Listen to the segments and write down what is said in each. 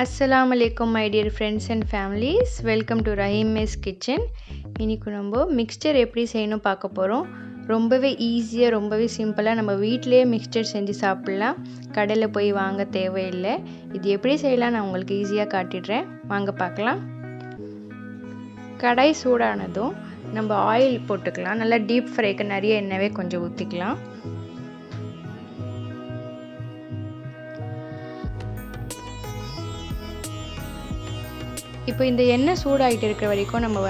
Assalamualaikum my dear friends and families, welcome to Rahimay'skitchen. இன்னைக்கு நம்ம mixture எப்படி செய்யணும் பார்க்க போகிறோம். ரொம்பவே ஈஸியாக ரொம்பவே சிம்பிளாக நம்ம வீட்டிலேயே மிக்ஸ்சர் செஞ்சு சாப்பிட்லாம். கடையில் போய் வாங்க தேவையில்லை. இது எப்படி செய்யலாம் நான் உங்களுக்கு ஈஸியாக காட்டிடுறேன். வாங்க பார்க்கலாம். கடாய் சூடானதும் நம்ம ஆயில் போட்டுக்கலாம். நல்லா டீப் ஃப்ரைக்கு நிறைய எண்ணெயே கொஞ்சம் ஊற்றிக்கலாம். இப்போ இந்த எண்ணெய் சூடாகிட்டு இருக்கிற வரைக்கும் நம்ம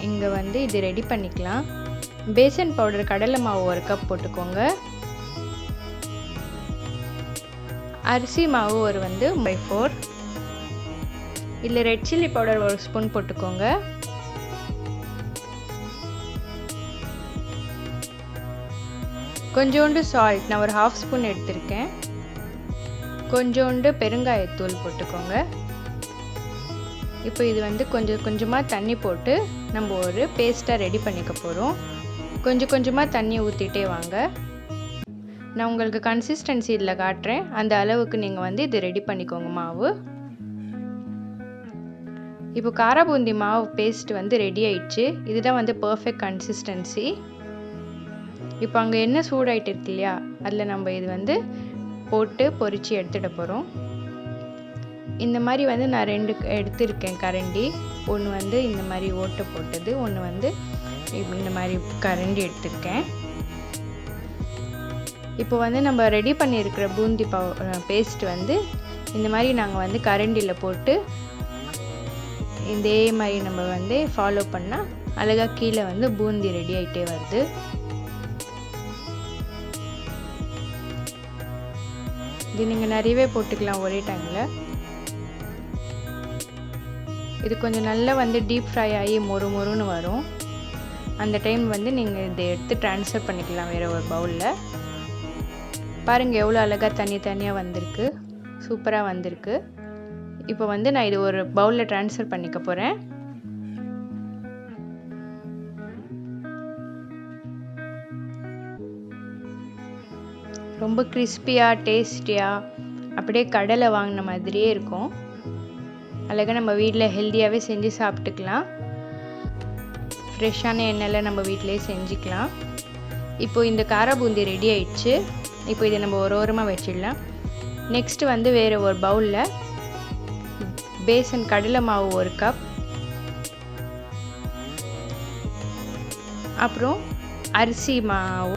இங்கே இது ரெடி பண்ணிக்கலாம். பேசன் பவுடர் கடலை மாவு 1 கப் போட்டுக்கோங்க. அரிசி மாவு ஒரு 1/4. இல்லை ரெட் சில்லி பவுடர் 1 ஸ்பூன் போட்டுக்கோங்க. கொஞ்சோண்டு சால்ட் நான் ஒரு 1/2 ஸ்பூன் எடுத்திருக்கேன். கொஞ்சோண்டு பெருங்காயத்தூள் போட்டுக்கோங்க. இப்போ இது கொஞ்சமாக தண்ணி போட்டு நம்ம ஒரு பேஸ்ட்டாக ரெடி பண்ணிக்க போகிறோம். கொஞ்சமாக தண்ணி ஊற்றிட்டே வாங்க. நான் உங்களுக்கு கன்சிஸ்டன்சி இதில் காட்டுறேன். அந்த அளவுக்கு நீங்கள் இது ரெடி பண்ணிக்கோங்க மாவு. இப்போ காராபூந்தி மாவு பேஸ்ட் ரெடி ஆயிடுச்சு. இதுதான் பர்ஃபெக்ட் கன்சிஸ்டன்சி. இப்போ அங்கே என்ன சூடாயிட்டு இருக்கு இல்லையா, அதில் நம்ம இது போட்டு பொரிச்சு எடுத்துட போகிறோம். இந்த மாதிரி நான் 2 எடுத்திருக்கேன் கரண்டி. ஒன்று இந்த மாதிரி ஓட்டை போட்டது, ஒன்று இந்த மாதிரி கரண்டி எடுத்திருக்கேன். இப்போ நம்ம ரெடி பண்ணியிருக்கிற பூந்தி பேஸ்ட் இந்த மாதிரி நாங்கள் கரண்டியில் போட்டு இதே மாதிரி நம்ம ஃபாலோ பண்ணால் அழகாக கீழே பூந்தி ரெடி ஆகிட்டே வருது. இது நீங்கள் நிறையவே போட்டுக்கலாம் ஒரே டைமில். இது கொஞ்சம் நல்லா டீப் ஃப்ரை ஆகி மொறுன்னு வரும். அந்த டைம் நீங்கள் இதை எடுத்து ட்ரான்ஸ்ஃபர் பண்ணிக்கலாம் வேறு ஒரு பவுலில். பாருங்கள் எவ்வளோ அழகாக தனியாக வந்திருக்கு, சூப்பராக வந்திருக்கு. இப்போ நான் இது ஒரு பவுலில் ட்ரான்ஸ்ஃபர் பண்ணிக்க போகிறேன். ரொம்ப கிறிஸ்பியாக டேஸ்டியாக அப்படியே கடலை வாங்கின மாதிரியே இருக்கும். அழகாக நம்ம வீட்டில் ஹெல்த்தியாகவே செஞ்சு சாப்பிட்டுக்கலாம். ஃப்ரெஷ்ஷான எண்ணெயில் நம்ம வீட்டிலே செஞ்சுக்கலாம். இப்போது இந்த காராபூந்தி ரெடி ஆயிடுச்சு. இப்போ இதை நம்ம ஒரு ஓரமாக வச்சிடலாம். நெக்ஸ்ட்டு வேறு ஒரு பவுலில் பேசன் கடலை மாவு 1 கப், அப்புறம் அரிசி மாவு,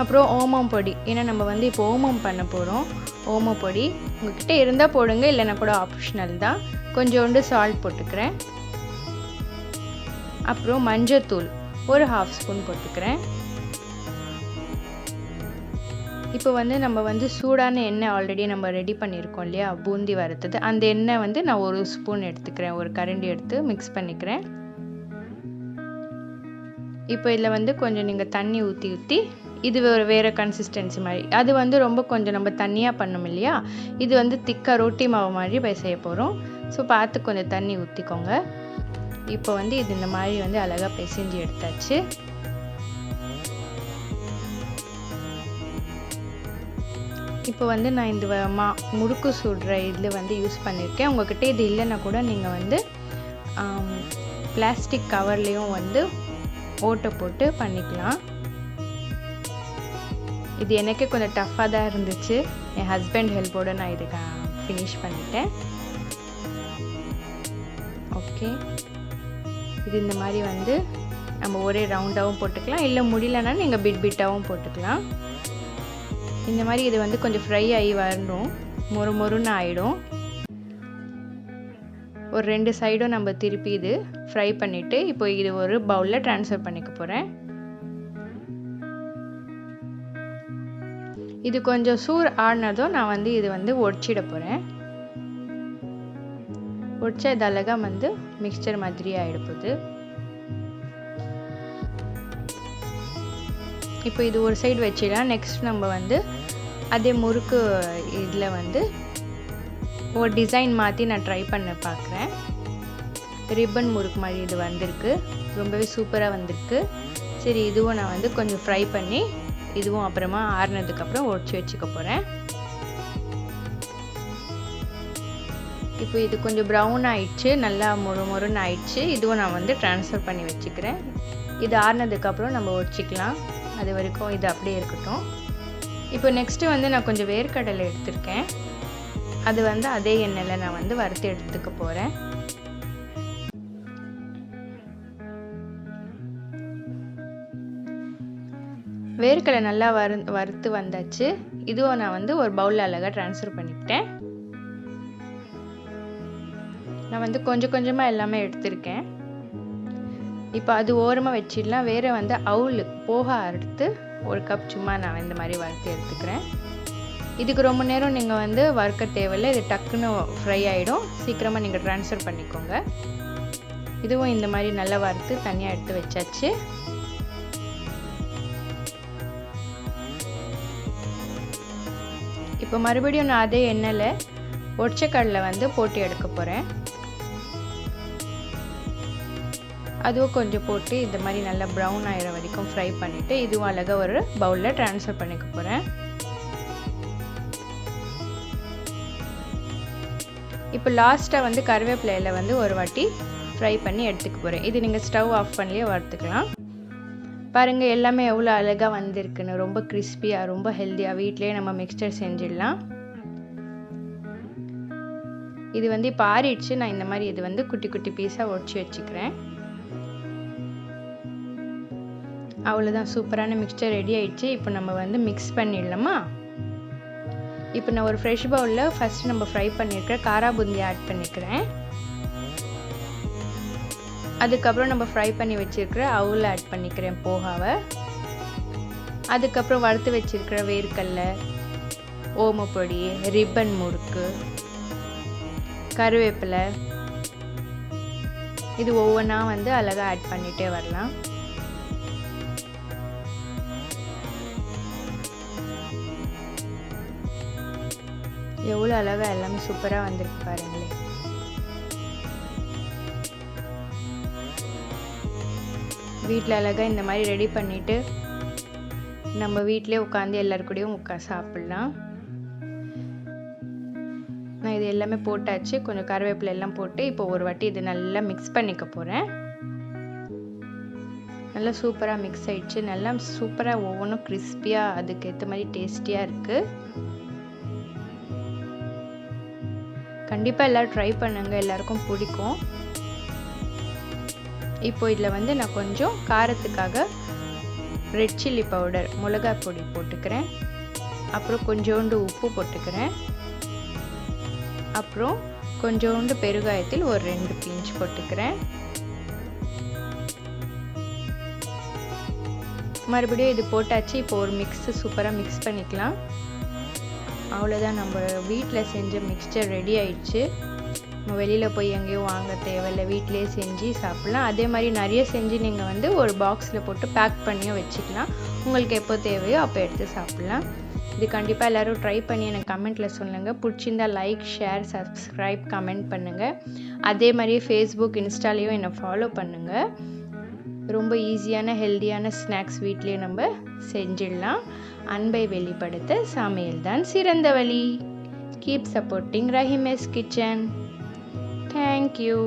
அப்புறம் ஓமம் பொடி. ஏன்னா நம்ம இப்போ ஓமம் பண்ண போகிறோம். ஓம பொடி உங்கள்கிட்ட இருந்தால் போடுங்க, இல்லைன்னா கூட ஆப்ஷனல் தான். கொஞ்சோண்டு சால்ட் போட்டுக்கிறேன். அப்புறம் மஞ்சத்தூள் ஒரு 1/2 ஸ்பூன் போட்டுக்கிறேன். இப்போ நம்ம சூடான எண்ணெய் ஆல்ரெடி நம்ம ரெடி பண்ணியிருக்கோம் இல்லையா, பூந்தி வறுத்தது. அந்த எண்ணெய் நான் 1 ஸ்பூன் எடுத்துக்கிறேன். ஒரு கரண்டி எடுத்து மிக்ஸ் பண்ணிக்கிறேன். இப்போ இதில் கொஞ்சம் நீங்கள் தண்ணி ஊற்றி இது வேறு கன்சிஸ்டன்சி மாதிரி. அது ரொம்ப கொஞ்சம் நம்ம தண்ணியாக பண்ணோம் இல்லையா, இது திக்காக ரொட்டி மாவு மாதிரி செய்ய போகிறோம். ஸோ பார்த்து கொஞ்சம் தண்ணி ஊற்றிக்கோங்க. இப்போ இது இந்த மாதிரி அழகாக பிசைஞ்சு எடுத்தாச்சு. இப்போ நான் இந்த முறுக்கு சுடுற இதில் யூஸ் பண்ணியிருக்கேன். உங்கள்கிட்ட இது இல்லைன்னா கூட நீங்கள் பிளாஸ்டிக் கவர்லேயும் ஓட்டை போட்டு பண்ணிக்கலாம். இது எனக்கே கொஞ்சம் டஃப்பாக தான் இருந்துச்சு. என் ஹஸ்பண்ட் ஹெல்ப்போடு நான் இதுக்கு ஃபினிஷ் பண்ணிட்டேன். ஓகே, இது இந்த மாதிரி நம்ம ஒரே ரவுண்டாகவும் போட்டுக்கலாம், இல்லை முடியலன்னா நீங்கள் பிட்டாகவும் போட்டுக்கலாம். இந்த மாதிரி இது கொஞ்சம் ஃப்ரை ஆகி வரணும், மொறுன்னு ஆகிடும். ஒரு 2 சைடும் நம்ம திருப்பி இது ஃப்ரை பண்ணிவிட்டு இப்போ இது ஒரு பவுலில் ட்ரான்ஸ்ஃபர் பண்ணிக்க போகிறேன். இது கொஞ்சம் சூடு ஆடினதும் நான் இது ஒடிச்சிட போகிறேன். ஒடிச்சா இது அழகாக மிக்சர் மாதிரி ஆகிடுப்போகுது. இப்போ இது ஒரு சைடு வச்சிடலாம். நெக்ஸ்ட் நம்ம அதே முறுக்கு இதில் ஒரு டிசைன் மாற்றி நான் ட்ரை பண்ண பார்க்குறேன். ரிப்பன் முறுக்கு மாதிரி இது வந்திருக்கு. ரொம்பவே சூப்பராக வந்திருக்கு. சரி, இதுவும் நான் கொஞ்சம் ஃப்ரை பண்ணி இதுவும் அப்புறமா ஆறுனதுக்கப்புறம் உடச்சி வச்சுக்க போகிறேன். இப்போ இது கொஞ்சம் ப்ரௌன் ஆயிடுச்சு, நல்லா மொறுன்னு ஆயிடுச்சு. இதுவும் நான் வந்து ட்ரான்ஸ்ஃபர் பண்ணி வச்சுக்கிறேன். இது ஆறுனதுக்கப்புறம் நம்ம உடச்சிக்கலாம். அது வரைக்கும் இது அப்படியே இருக்கட்டும். இப்போ நெக்ஸ்ட்டு வந்து நான் கொஞ்சம் வேர்க்கடலை எடுத்திருக்கேன். அது வந்து அதே எண்ணெயில் நான் வந்து வறுத்து எடுத்துக்க போகிறேன். வேர்க்கடலை நல்லா வறுத்து வந்தாச்சு. இதுவும் நான் வந்து ஒரு பவுலில் அழகாக ட்ரான்ஸ்ஃபர் பண்ணிக்கிட்டேன். நான் வந்து கொஞ்சம் கொஞ்சமாக எல்லாமே எடுத்திருக்கேன். இப்போ அது ஓரமாக வச்சிடலாம். வேறு வந்து அவுல் போகா அறுத்து 1 கப் சும்மா நான் இந்த மாதிரி வறுத்து எடுத்துக்கிறேன். இதுக்கு ரொம்ப நேரம் நீங்கள் வந்து வறுக்க தேவையில்லை. இது டக்குன்னு ஃப்ரை ஆகிடும். சீக்கிரமாக நீங்கள் ட்ரான்ஸ்ஃபர் பண்ணிக்கோங்க. இதுவும் இந்த மாதிரி நல்லா வறுத்து தனியாக எடுத்து வச்சாச்சு. இப்போ மறுபடியும் நான் அதே எண்ணெயில் ஒற்றைக்கடலை வந்து போட்டு எடுக்க போகிறேன். அதுவும் கொஞ்சம் போட்டு இந்த மாதிரி நல்லா ப்ரௌன் ஆகிற வரைக்கும் ஃப்ரை பண்ணிவிட்டு இதுவும் அழகாக ஒரு பவுலில் ட்ரான்ஸ்ஃபர் பண்ணிக்க போகிறேன். இப்போ லாஸ்ட்டாக வந்து கருவேப்பிலையில் வந்து ஒரு வாட்டி ஃப்ரை பண்ணி எடுத்துக்க போகிறேன். இது நீங்கள் ஸ்டவ் ஆஃப் பண்ணியே வறுத்துக்கலாம். பாருங்கள் எல்லாமே எவ்வளோ அழகாக வந்திருக்குன்னு. ரொம்ப கிறிஸ்பியாக, ரொம்ப ஹெல்த்தியாக வீட்டிலேயே நம்ம மிக்சர் செஞ்சிடலாம். இது வந்து இப்போ ஆறிடுச்சு. நான் இந்த மாதிரி இது வந்து குட்டி குட்டி பீஸாக உடச்சி வச்சுக்கிறேன். அவ்வளோதான், சூப்பரான மிக்சர் ரெடி ஆயிடுச்சு. இப்போ நம்ம வந்து மிக்ஸ் பண்ணிடலாமா? இப்போ நான் ஒரு ஃப்ரெஷ் பவுலில் ஃபஸ்ட்டு நம்ம ஃப்ரை பண்ணியிருக்கிற காராபூந்தி ஆட் பண்ணிக்கிறேன். அதுக்கப்புறம் நம்ம ஃப்ரை பண்ணி வச்சுருக்கிற அவுல் ஆட் பண்ணிக்கிறேன், போகாவை. அதுக்கப்புறம் வறுத்து வச்சுருக்கிற வேர்க்கடலை, ஓமப்பொடி, ரிப்பன் முறுக்கு, கருவேப்பிலை, இது ஒவ்வொன்றா வந்து அழகாக ஆட் பண்ணிகிட்டே வரலாம். எவ்வளோ அழகாக எல்லாமே சூப்பராக வந்திருக்கு பாருங்களேன். வீட்டில் அழகாக இந்த மாதிரி ரெடி பண்ணிவிட்டு நம்ம வீட்டிலே உட்காந்து எல்லாருக்கூடையும் சாப்பிட்லாம். நான் இது எல்லாமே போட்டாச்சு. கொஞ்சம் கருவேப்பிலை எல்லாம் போட்டு இப்போ ஒரு வாட்டி இது நல்லா மிக்ஸ் பண்ணிக்க போகிறேன். நல்லா சூப்பராக மிக்ஸ் ஆயிடுச்சு. நல்லா சூப்பராக ஒவ்வொன்றும் கிறிஸ்பியாக அதுக்கேற்ற மாதிரி டேஸ்டியாக இருக்குது. கண்டிப்பாக எல்லோரும் ட்ரை பண்ணுங்கள், எல்லாருக்கும் பிடிக்கும். இப்போ இதில் வந்து நான் கொஞ்சம் காரத்துக்காக ரெட் சில்லி பவுடர், மிளகாய் பொடி போட்டுக்கிறேன். அப்புறம் கொஞ்சோண்டு உப்பு போட்டுக்கிறேன். அப்புறம் கொஞ்சோண்டு பெருங்காயத்தில் ஒரு 2 பிஞ்ச் போட்டுக்கிறேன். மறுபடியும் இது போட்டாச்சு. இப்போ ஒரு சூப்பராக மிக்ஸ் பண்ணிக்கலாம். அவ்வளோதான், நம்ம வீட்டில் செஞ்ச மிக்சர் ரெடி ஆயிடுச்சு. நம்ம வெளியில் போய் எங்கேயும் வாங்க தேவையில்லை, வீட்டிலே செஞ்சு சாப்பிட்லாம். அதே மாதிரி நிறைய செஞ்சு நீங்கள் வந்து ஒரு பாக்ஸில் போட்டு பேக் பண்ணியும் வச்சுக்கலாம். உங்களுக்கு எப்போ தேவையோ அப்போ எடுத்து சாப்பிட்லாம். இது கண்டிப்பாக எல்லோரும் ட்ரை பண்ணி எனக்கு கமெண்ட்டில் சொல்லுங்கள். பிடிச்சிருந்தா லைக், ஷேர், சப்ஸ்கிரைப், கமெண்ட் பண்ணுங்கள். அதே மாதிரியே ஃபேஸ்புக், இன்ஸ்டாலேயும் என்னை ஃபாலோ பண்ணுங்கள். ரொம்ப ஈஸியான ஹெல்தியான ஸ்நாக்ஸ் வீட்டிலே நம்ம செஞ்சிடலாம். அன்பை வெளிப்படுத்த சமையல் தான் சிறந்த வழி. Keep supporting Rahimay'skitchen. Thank you.